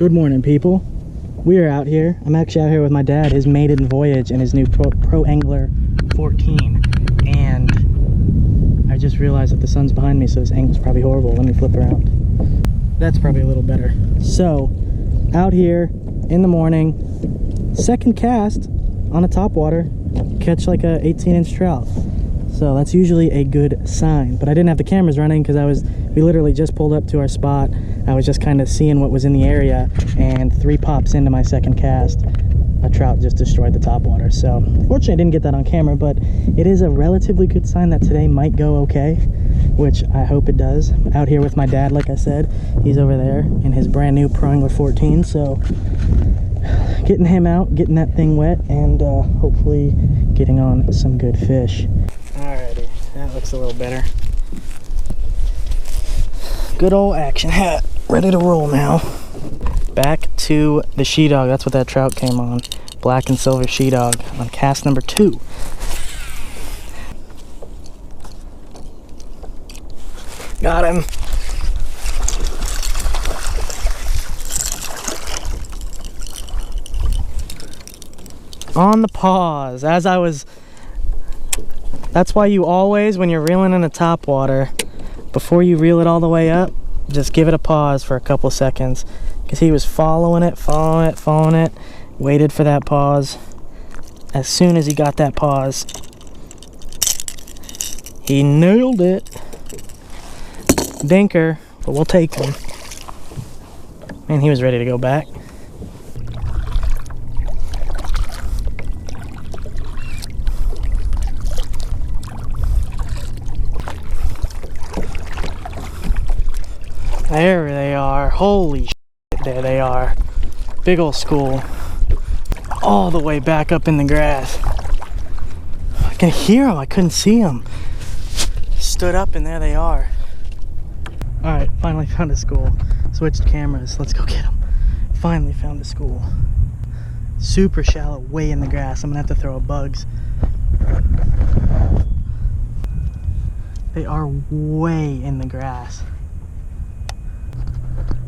Good morning, people. We are out here. I'm actually out here with my dad, his maiden voyage in his new Pro Angler 14. And I just realized that the sun's behind me, so this angle's probably horrible. Let me flip around. That's probably a little better. So, out here in the morning, second cast on a topwater, catch like a 18-inch trout. So that's usually a good sign. But I didn't have the cameras running because we literally just pulled up to our spot. I was just kind of seeing what was in the area, and 3 pops into my second cast, a trout just destroyed the topwater. So fortunately I didn't get that on camera, but it is a relatively good sign that today might go okay, which I hope it does. I'm out here with my dad, like I said. He's over there in his brand new Pro Angler 14, so getting him out, getting that thing wet, and hopefully getting on some good fish. Alrighty, that looks a little better. Good old action hat, ready to roll now. Back to the she-dog. That's what that trout came on. Black and silver she-dog on cast number 2. Got him. On the pause, as I was... That's why you always, when you're reeling in a topwater, before you reel it all the way up, just give it a pause for a couple seconds. Because he was following it, waited for that pause. As soon as he got that pause, he nailed it. Dinker, but we'll take him. Man, he was ready to go back. There they are. Holy shit, there they are. Big old school. All the way back up in the grass. I can hear them, I couldn't see them. Stood up and there they are. Alright, finally found a school. Switched cameras, let's go get them. Finally found a school. Super shallow, way in the grass. I'm gonna have to throw bugs. They are way in the grass.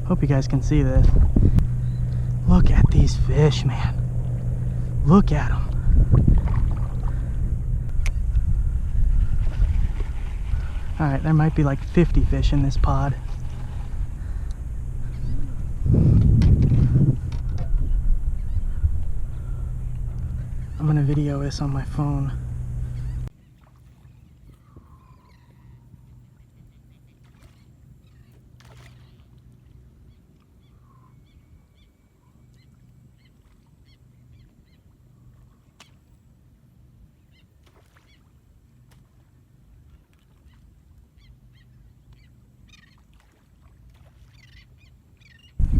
Hope you guys can see this. Look at these fish, man. Look at them. Alright, there might be like 50 fish in this pod. I'm gonna video this on my phone.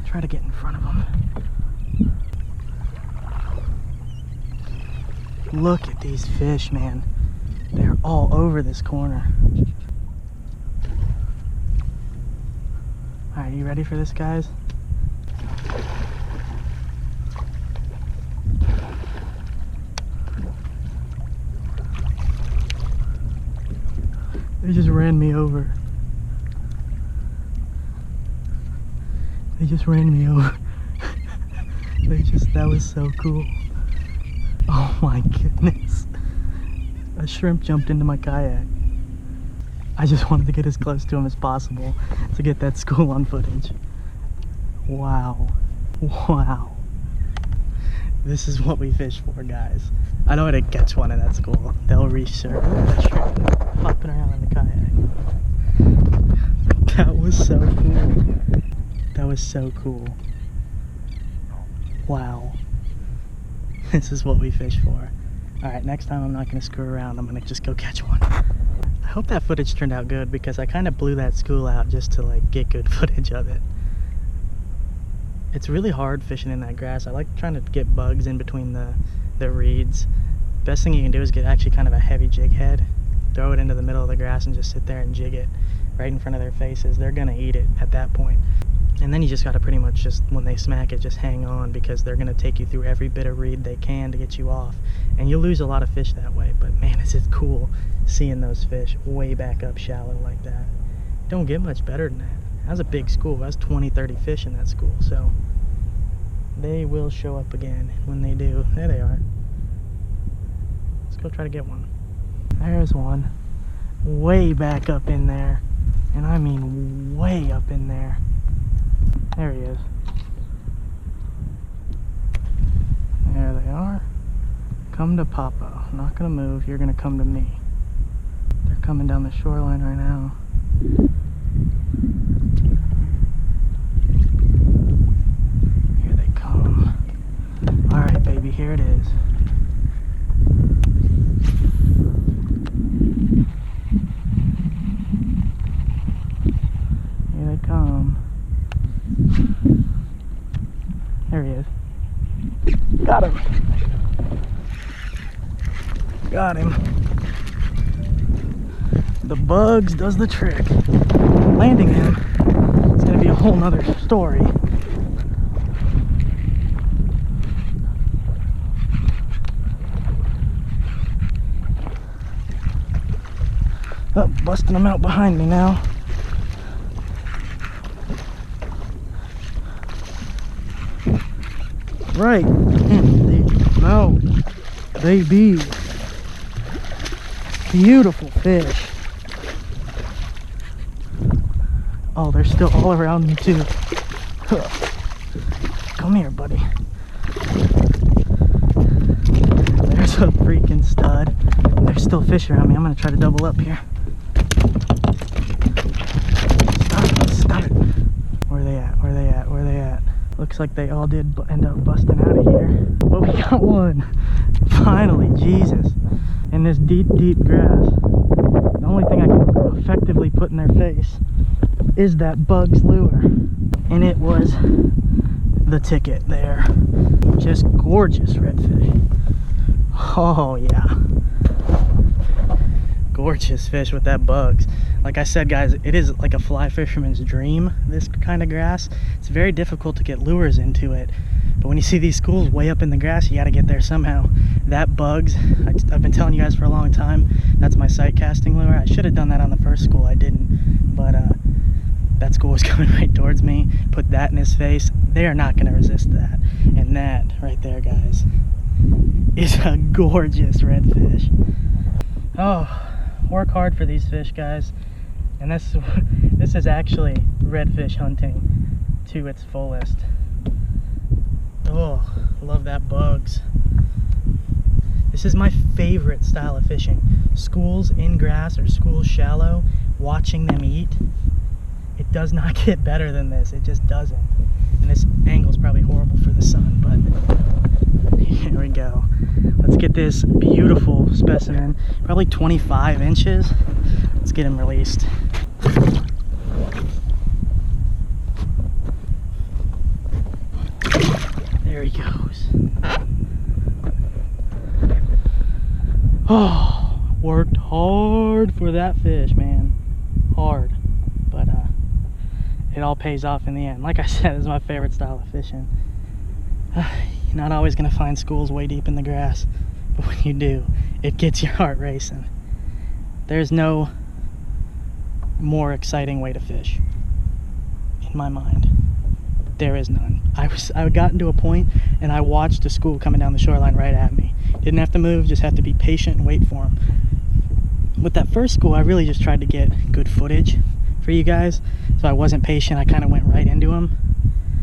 Try to get in front of them. Look at these fish, man. They're all over this corner. Alright, you ready for this, guys? They just ran me over. They just ran me over. That was so cool. Oh my goodness. A shrimp jumped into my kayak. I just wanted to get as close to him as possible to get that school on footage. Wow. Wow. This is what we fish for, guys. I know how to catch one in that school. They'll recircle that shrimp popping around in the kayak. That was so cool. That was so cool. Wow. This is what we fish for. Alright, next time I'm not going to screw around. I'm going to just go catch one. I hope that footage turned out good because I kind of blew that school out just to like get good footage of it. It's really hard fishing in that grass. I like trying to get bugs in between the reeds. Best thing you can do is get actually kind of a heavy jig head. Throw it into the middle of the grass and just sit there and jig it right in front of their faces. They're going to eat it at that point. And then you just got to pretty much just, when they smack it, just hang on because they're going to take you through every bit of reed they can to get you off. And you'll lose a lot of fish that way, but man, is it cool seeing those fish way back up shallow like that. Don't get much better than that. That was a big school. That was 20, 30 fish in that school, so they will show up again. When they do, there they are. Let's go try to get one. There's one. Way back up in there. And I mean way up in there. There he is. There they are. Come to Papa. I'm not gonna move, you're gonna come to me. They're coming down the shoreline right now. Here they come. Alright, baby, here it is. Here they come. There he is. Got him. Got him. The bugs does the trick. Landing him is going to be a whole nother story. Oh, busting them out behind me now. Right. No. Baby. Beautiful fish. Oh, they're still all around me too. Come here, buddy. There's a freaking stud. There's still fish around me. I'm gonna try to double up here. Stop it. Where are they at? Where are they at? Where are they at? Looks like they all did end up busting out of here. But we got one. Finally, Jesus. In this deep, deep grass. The only thing I can effectively put in their face is that bug's lure. And it was the ticket there. Just gorgeous redfish. Oh yeah. Gorgeous fish with that bugs. Like I said, guys, it is like a fly fisherman's dream, this kind of grass. It's very difficult to get lures into it. But when you see these schools way up in the grass, you got to get there somehow. That bugs, I've been telling you guys for a long time, that's my sight casting lure. I should have done that on the first school, I didn't. But that school was coming right towards me. Put that in his face. They are not going to resist that. And that right there, guys, is a gorgeous redfish. Oh, work hard for these fish, guys. And this is actually redfish hunting to its fullest. Oh, love that bugs. This is my favorite style of fishing. Schools in grass or schools shallow, watching them eat. It does not get better than this. It just doesn't. And this angle's probably horrible for the sun, but here we go. Let's get this beautiful specimen, probably 25 inches. Let's get him released. There he goes. Oh, worked hard for that fish, man. Hard. But it all pays off in the end. Like I said, this is my favorite style of fishing. You're not always going to find schools way deep in the grass, but when you do, it gets your heart racing. There's no more exciting way to fish, in my mind. There is none. I got to a point and I watched a school coming down the shoreline right at me. Didn't have to move, just have to be patient and wait for them. With that first school, I really just tried to get good footage for you guys, so I wasn't patient. I kind of went right into them.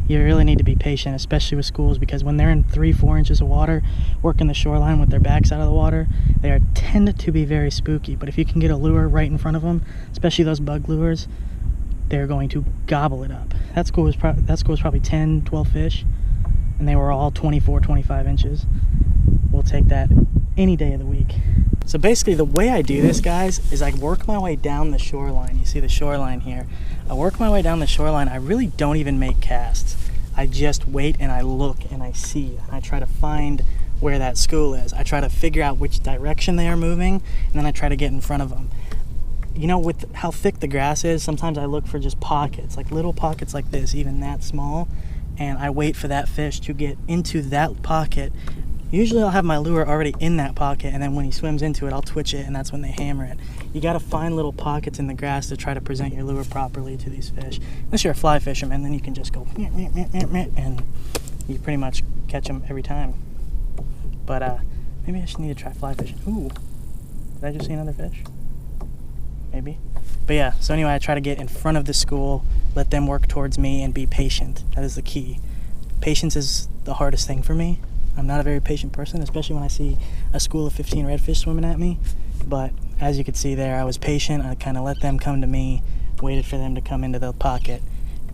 You really need to be patient, especially with schools, because when they're in 3-4 inches of water, working the shoreline with their backs out of the water, they are tend to be very spooky. But if you can get a lure right in front of them, especially those bug lures, they're going to gobble it up. That school was probably 10, 12 fish, and they were all 24, 25 inches. We'll take that any day of the week. So basically the way I do this, guys, is I work my way down the shoreline. You see the shoreline here. I work my way down the shoreline. I really don't even make casts. I just wait and I look and I see. And I try to find where that school is. I try to figure out which direction they are moving, and then I try to get in front of them. You know, with how thick the grass is, sometimes I look for just pockets, like little pockets like this, even that small, and I wait for that fish to get into that pocket. Usually I'll have my lure already in that pocket, and then when he swims into it, I'll twitch it, and that's when they hammer it. You gotta find little pockets in the grass to try to present your lure properly to these fish. Unless you're a fly fisherman, then you can just go and you pretty much catch them every time. But maybe I should need to try fly fishing. Ooh, did I just see another fish? Maybe. But yeah, so anyway, I try to get in front of the school, let them work towards me, and be patient. That is the key. Patience is the hardest thing for me. I'm not a very patient person, especially when I see a school of 15 redfish swimming at me. But as you could see there, I was patient. I kind of let them come to me, waited for them to come into the pocket,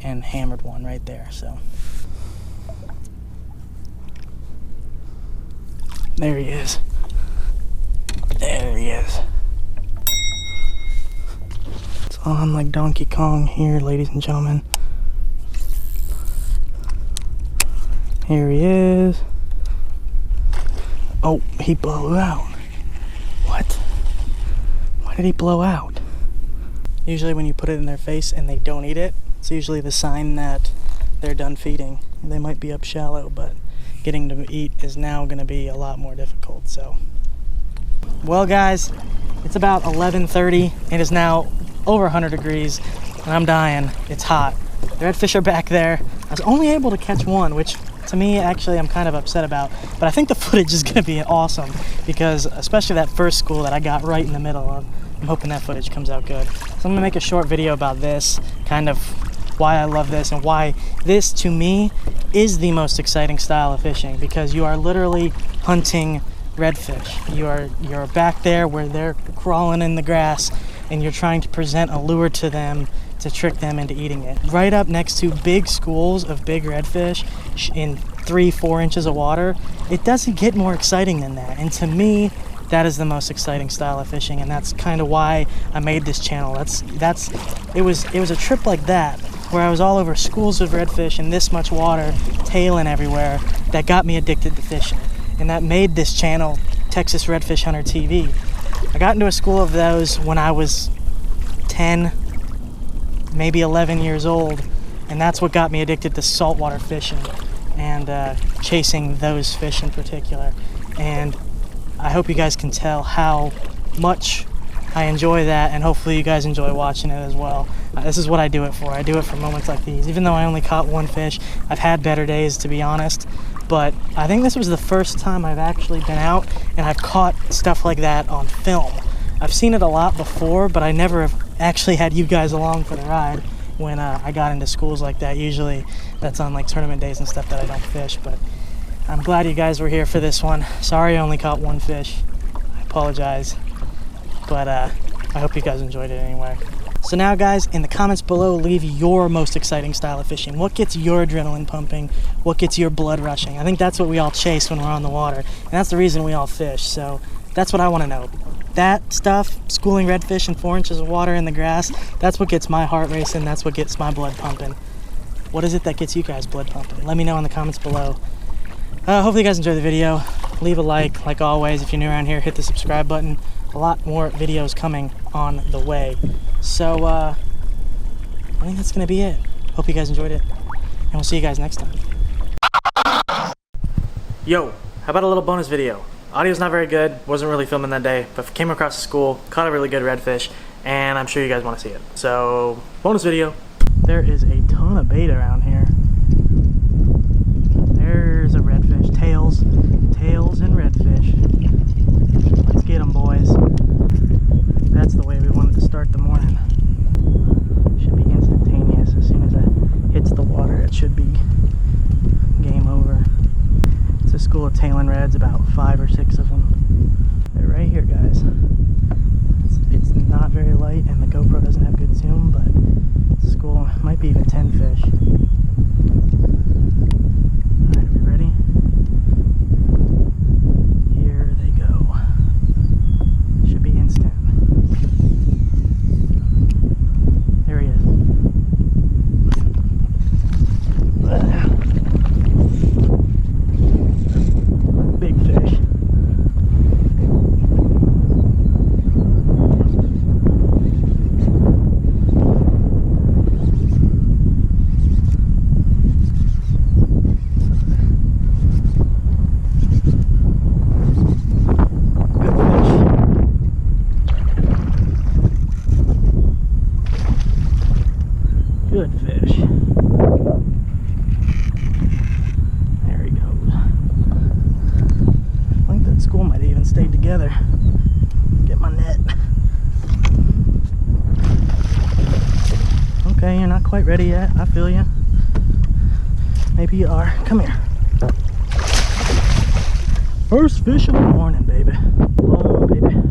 and hammered one right there. So there he is. There he is. It's on like Donkey Kong here, ladies and gentlemen. Here he is. Oh, he blew out. What? Why did he blow out? Usually when you put it in their face and they don't eat it, it's usually the sign that they're done feeding. They might be up shallow, but getting to eat is now going to be a lot more difficult. So, well guys, it's about 11:30. It is now over 100 degrees and I'm dying. It's hot. The redfish are back there. I was only able to catch one, which to me actually I'm kind of upset about, but I think the footage is going to be awesome because especially that first school that I got right in the middle of, I'm hoping that footage comes out good. So I'm going to make a short video about this, kind of why I love this and why this to me is the most exciting style of fishing, because you are literally hunting redfish. You're back there where they're crawling in the grass and you're trying to present a lure to them to trick them into eating it. Right up next to big schools of big redfish in 3-4 inches of water, it doesn't get more exciting than that. And to me, that is the most exciting style of fishing, and that's kind of why I made this channel. It was a trip like that where I was all over schools of redfish in this much water, tailing everywhere, that got me addicted to fishing, and that made this channel Texas Redfish Hunter TV. I got into a school of those when I was 10, maybe 11 years old, and that's what got me addicted to saltwater fishing and chasing those fish in particular. And I hope you guys can tell how much I enjoy that, and hopefully you guys enjoy watching it as well. This is what I do it for. I do it for moments like these. Even though I only caught one fish, I've had better days, to be honest, but I think this was the first time I've actually been out and I've caught stuff like that on film. I've seen it a lot before, but I never have actually had you guys along for the ride when I got into schools like that. Usually that's on like tournament days and stuff that I don't fish, but I'm glad you guys were here for this one. Sorry I only caught one fish. I apologize. But I hope you guys enjoyed it anyway. So now guys, in the comments below, leave your most exciting style of fishing. What gets your adrenaline pumping? What gets your blood rushing? I think that's what we all chase when we're on the water. And that's the reason we all fish. So that's what I want to know. That stuff, schooling redfish in 4 inches of water in the grass, that's what gets my heart racing. That's what gets my blood pumping. What is it that gets you guys blood pumping? Let me know in the comments below. Hopefully you guys enjoyed the video. Leave a like always. If you're new around here, hit the subscribe button. A lot more videos coming on the way. So I think that's gonna be it. Hope you guys enjoyed it, and we'll see you guys next time. Yo, how about a little bonus video? Audio's not very good, wasn't really filming that day, but came across the school, caught a really good redfish, and I'm sure you guys want to see it. So, bonus video. There is a ton of bait around here. There's a redfish. Tails and redfish. Let's get them, boys. That's the way we wanted to start the morning. Should be instantaneous. As soon as it hits the water, it should be game over. It's a school of tailing reds, about 5 or 6 of them. They're right here, guys. It's not very light, and the GoPro doesn't have good zoom, but the school might be even 10 fish. Alright, are we ready? Here they go. Should be instant. There he is. Big fish. together. Get my net. Okay, you're not quite ready yet. I feel you. Maybe you are. Come here. First fish of the morning, baby. Oh, baby.